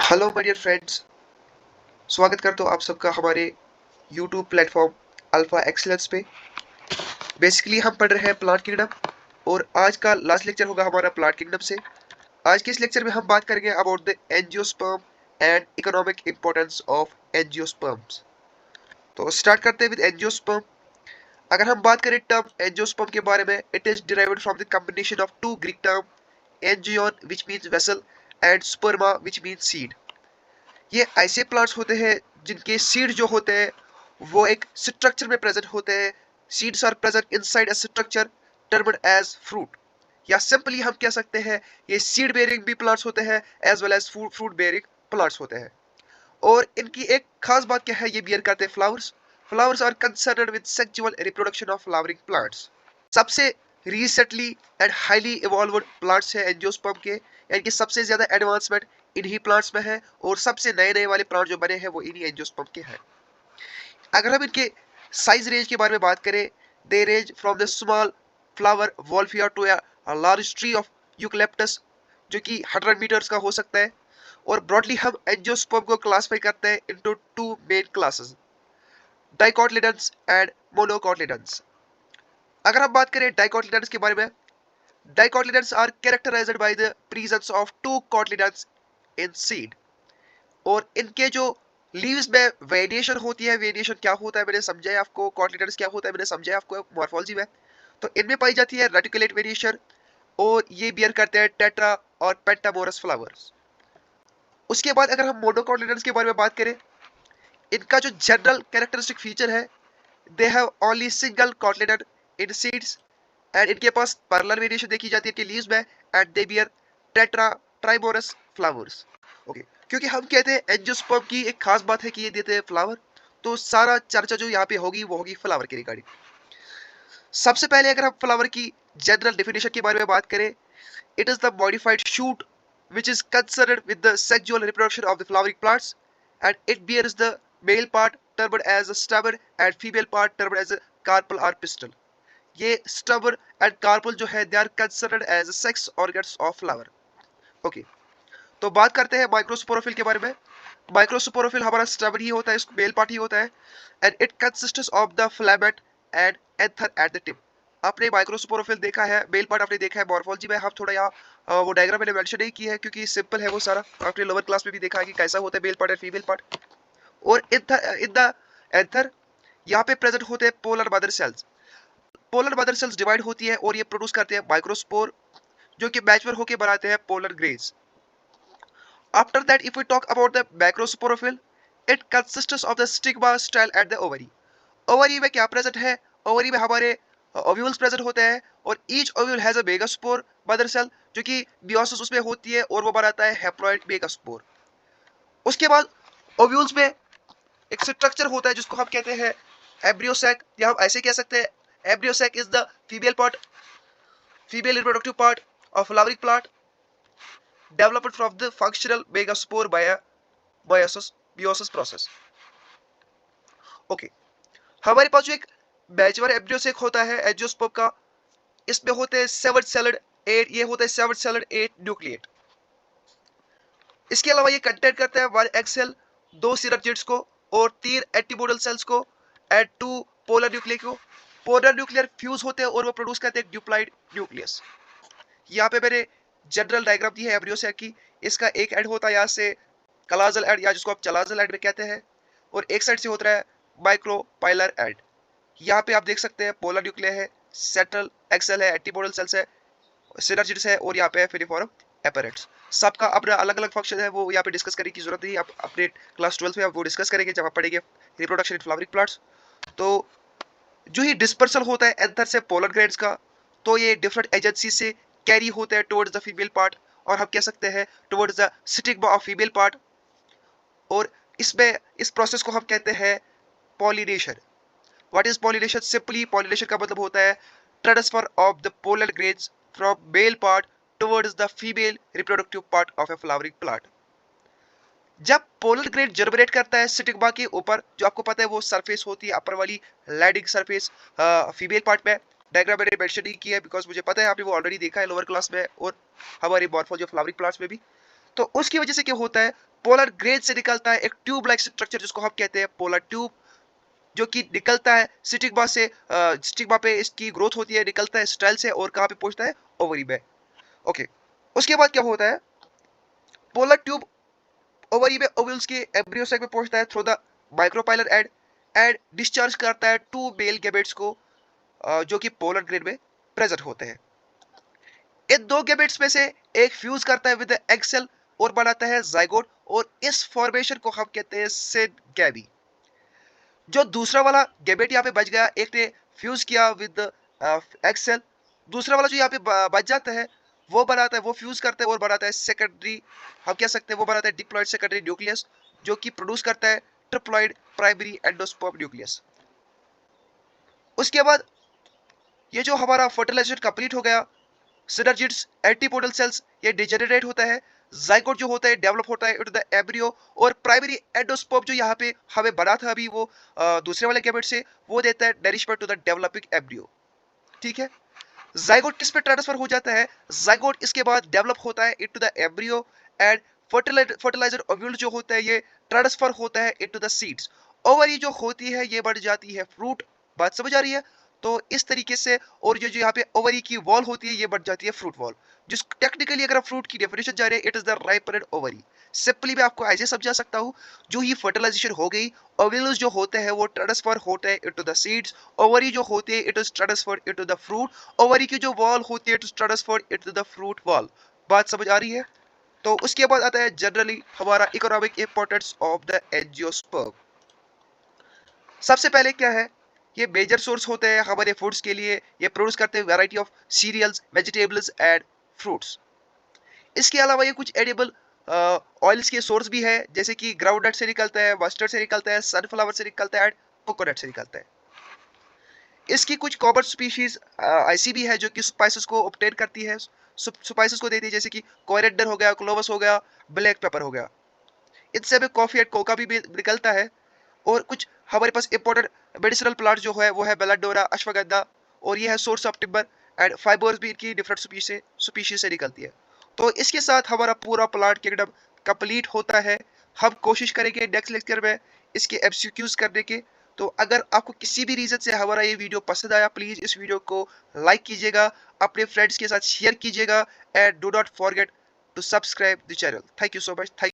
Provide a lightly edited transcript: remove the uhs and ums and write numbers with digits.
Hello my dear friends, स्वागत करता हूँ आप सबका हमारे यूट्यूब प्लेटफॉर्म अल्फा एक्सीलेंस पे। बेसिकली हम पढ़ रहे हैं प्लांट किंगडम और आज का लास्ट लेक्चर होगा हमारा प्लांट किंगडम से। आज के इस लेक्चर में हम बात करेंगे about the angiosperm and economic importance of angiosperms. तो स्टार्ट करते हैं विद एंजियोस्पर्म। अगर हम बात करें टर्म एंजियोस्पर्म के बारे में, it is derived from the combination of two Greek term, angeion which means vessel and sperma which means seed. ये ऐसे प्लांट्स होते हैं जिनके सीड जो होते हैं वो एक स्ट्रक्चर में प्रेजेंट होते हैं। Seeds are present inside a structure termed as fruit, या सिंपली हम कह सकते हैं ये सीड बेयरिंग भी प्लांट्स होते हैं as well as fruit bearing plants होते हैं। और इनकी एक खास बात क्या है, ये बियर करते हैं flowers. Flowers are concerned with sexual reproduction of flowering plants. सबसे recently and highly evolved plants है एंजियोस्पर्म के, इनकी सबसे ज्यादा एडवांसमेंट इन्हीं प्लांट्स में है और सबसे नए नए वाले प्लांट जो बने हैं वो इन्हीं एंजियोस्पर्म के हैं। अगर हम इनके साइज रेंज के बारे में बात करें, they range from the small flower wolffia to a large tree of eucalyptus जो कि 100 मीटर्स का हो सकता है। और ब्रॉडली हम एंजियोस्पर्म को क्लासिफाई करते हैं into two main classes, dicotyledons and monocotyledons. अगर हम बात करें डाइकोटिलेडन्स के बारे में, dicotyledons are characterized by the presence of two cotyledons in seed। और इनके जो लीव्स में वेरिएशन होती है, वेरिएशन क्या होता है मैंने समझाया आपको, कॉटलिडेंस क्या होता है मैंने समझाया आपको मॉर्फोलॉजी में। तो इनमें पाई जाती है रेटिकुलेट वेरिएशन और ये बियर करते हैं टेट्रा और पेंटामोरस फ्लावर्स। उसके बाद अगर हम मोनोकोटिलेडन्स के बारे में बात करें, इनका जो जनरल कैरेक्टरिस्टिक फीचर है, they have only single cotyledon in seeds and इनके पास पैरेलल वेरिएशन देखी जाती है इनके लीव्स में and they bear tetra trimerous flowers. Okay, क्योंकि हम कहते हैं एंजियोस्पर्म की एक खास बात है कि ये देते हैं फ्लावर, तो सारा चर्चा जो यहाँ पे होगी वो होगी फ्लावर के रिगार्डिंग। सबसे पहले अगर हम फ्लावर की जनरल डेफिनेशन के बारे में बात करें, it is the modified shoot which is concerned with the sexual reproduction of the flowering plants, and it bears the male part termed as a stamen and female part termed as a carpel or pistil। ये स्टबर and carpel जो है they are considered as sex organs of flower. Okay, तो बात करते हैं microsporophyll के बारे में। माइक्रोस्पोरोफिल हमारा स्टबर ही होता है, इसको मेल पार्ट ही होता है and it consists of the filament and anther at the tip. आपने माइक्रोस्पोरोफिल देखा है, मेल पार्ट आपने देखा है मॉर्फोलॉजी में। हम थोड़ा यहाँ वो डायग्राम मैंने मेंशन नहीं किया है क्योंकि सिंपल है वो सारा, आपने लोअर क्लास में भी देखा है कि कैसा होता है male part and female part. और इन द एंथर यहाँ पे प्रेजेंट होते हैं polar mother cells. Polar mother cells divide होती है और ये प्रोड्यूस करते हैं माइक्रोस्पोर जो कि मैच्योर होकर बनाते हैं pollen grains. After that if we talk about the macrosporophyll, it consists of the stigma style at the ovary. Ovary में क्या प्रेजेंट है, ओवरी में हमारे ओव्यूल्स प्रेजेंट होते हैं और each ovule has a megaspore mother cell जो कि मियोसिस उसमें होती है और वो बनाता है हैप्लॉइड मेगास्पोर। उसके बाद ओव्यूल्स में एक स्ट्रक्चर होता है जिसको हम कहते हैं एम्ब्रियोसैक, या हम ऐसे कह सकते हैं embryo sac is the female part, female reproductive part of flowering plant developed from the functional megaspore by a meiosis process। Okay, हमारे पास जो एक मैच्योर एम्ब्रियोसेक होता है एंजियोस्पर्म का, इसमें होते हैं 7 सेलड 8, ये होता है 7 सेलड 8 न्यूक्लिएट। इसके अलावा ये कंटेन करता है 1 एग सेल, 2 सिनर्जिड्स को और 3 एंटीपोडल सेल्स को एंड 2 पोलर न्यूक्लियर को। पोलर न्यूक्लियर फ्यूज होते हैं और वो प्रोड्यूस करते हैं डिप्लॉइड न्यूक्लियस। यहाँ पे मैंने जनरल डायग्राम दी है एम्ब्रियोसेक की। इसका एक एंड होता है यहाँ से कलाजल एंड, या जिसको आप चलाजल एंड में कहते हैं, और एक साइड से होता है माइक्रोपाइलर एंड। यहाँ पे आप देख सकते हैं पोलर न्यूक्लियर है, सेंट्रल एक्सेल है, एंटीपोडल सेल्स है, सिनर्जिड्स है और यहाँ पे फिलिफोरम एपरेट्स। सबका अपना अलग अलग फंक्शन है, वो यहाँ पे डिस्कस करने की जरूरत नहीं, आप अपने क्लास 12 में आप वो डिस्कस करेंगे जब आप पढ़ेंगे रिप्रोडक्शन इन फ्लावरिंग प्लांट्स। तो जो ही डिस्पर्सल होता है एंथर से पोलर ग्रेन्स का, तो ये डिफरेंट एजेंसी से कैरी होते हैं टुवर्ड्स द फीमेल पार्ट, और हम कह सकते हैं towards the stigma of female part. और इसमें इस प्रोसेस को हम कहते हैं pollination. What is pollination? Simply pollination का मतलब होता है transfer of the polar grains from male part towards the female reproductive part of A flowering plant. जब पोलर ग्रेन जर्मिनेट करता है स्टिग्मा के ऊपर, जो आपको पता है वो सरफेस होती है अपर वाली लैंडिंग सरफेस फीमेल पार्ट में, डायग्राम मैंने मेंशन नहीं किया है बिकॉज मुझे पता है आपने वो ऑलरेडी देखा है लोअर क्लास में और हमारी मॉर्फोलॉजी ऑफ फ्लावरिंग प्लांट्स में भी। तो उसकी वजह से क्या होता है, पोलर ग्रेन से निकलता है एक ट्यूब लाइक स्ट्रक्चर जिसको हम कहते हैं पोलर ट्यूब, जो कि निकलता है स्टिग्मा से। स्टिग्मा पे इसकी ग्रोथ होती है, निकलता है स्टाइल से और कहाँ पे पहुंचता है, ओवरी में। ओके, उसके बाद क्या होता है, पोलर ट्यूब ओवरी में ओव्यूल्स के एम्ब्रियो साइक में पहुंचता है through the micropylar and discharge करता है टू मेल गैमेट्स को, जो कि पोलर ग्रेन में प्रेजेंट होते हैं। इन दो गैमेट्स में से एक फ्यूज करता है विद एग सेल और बनाता है जाइगोट, और इस फॉर्मेशन को हम कहते हैं सिनगैमी। जो दूसरा वाला गैमेट यहाँ पे बच गया, एक ने फ्यूज किया विद एग सेल, दूसरा वाला जो यहाँ पे बच जाता है वो बनाता है, वो फ्यूज करता है और बनाता है सेकेंडरी, हम कह सकते हैं वो बनाता है डिप्लॉयड सेकेंडरी न्यूक्लियस, जो कि प्रोड्यूस करता है ट्रिप्लॉयड प्राइमरी एंडोस्पर्म न्यूक्लियस। उसके बाद ये जो हमारा फर्टिलाइजेशन कंप्लीट हो गया, सिनर्जिड्स एंटीपोडल सेल्स ये डिजेनरेट होता है, जाइगोट जो होता है डेवलप होता है इनटू द एम्ब्रियो, और प्राइमरी एंडोस्पर्म जो यहाँ पे हमें बना था अभी वो दूसरे वाले गैमेट से, वो देता है nourishment to the developing embryo. ठीक है, जाइगोट किस पे ट्रांसफर हो जाता है, जाइगोट इसके बाद डेवलप होता है into the embryo, and fertiliser ovule जो होता है ये ट्रांसफर होता है इनटू द सीड्स। ओवरी जो होती है ये बढ़ जाती है फ्रूट। बात समझ आ रही है? तो इस तरीके से, और जो जो यहाँ पे ओवरी की वॉल होती है ये बढ़ जाती है फ्रूट वॉल। जिस टेक्निकली अगर फ्रूट की डेफिनेशन जा रहे हैं, it is the ripened ovary. Simply मैं आपको ऐसे समझा सकता हूँ, जो ही फर्टिलाइजेशन हो गई, ओव्यूल्स जो होते हैं वो ट्रांसफर होते हैं इनटू द सीड्स, ओवरी जो होती है it is transferred into the fruit, ovary की जो वॉल होती है it is transferred into the fruit wall. बात समझ आ रही है? तो उसके बाद आता है जनरली हमारा economic importance of the angiosperm. सबसे पहले क्या है, ये मेजर सोर्स होते हैं हमारे फूड्स के लिए, ये प्रोड्यूस करते हैं variety of cereals, vegetables and fruits. इसके अलावा ये कुछ एडिबल ऑयल्स के सोर्स भी है, जैसे कि ग्राउंडनट से निकलता है, मस्टर्ड से निकलता है, सनफ्लावर से निकलता है एंड कोकोनट से निकलता है। इसकी कुछ कॉमन स्पीशीज ऐसी भी है जो कि स्पाइसेस को ऑब्टेन करती है, स्पाइसेस को देती है, जैसे कि कोरिएंडर हो गया, क्लोवस हो गया, ब्लैक पेपर हो गया। इनसे हमें कॉफी एंड कोका भी निकलता है। और कुछ हमारे पास इंपॉर्टेंट मेडिसिनल प्लांट जो है वो है बेलाडोरा, अश्वगंधा, और ये है source of timber and fibres भी इनकी डिफरेंट स्पीशीज से निकलती है। तो इसके साथ हमारा पूरा प्लांट किंगडम कंप्लीट होता है। हम कोशिश करेंगे नेक्स्ट लेक्चर में इसके एमसीक्यूज करने के। तो अगर आपको किसी भी रीजन से हमारा ये वीडियो पसंद आया, प्लीज इस वीडियो को लाइक कीजिएगा, अपने फ्रेंड्स के साथ शेयर कीजिएगा, and do not forget to subscribe the channel. Thank you so much. Thank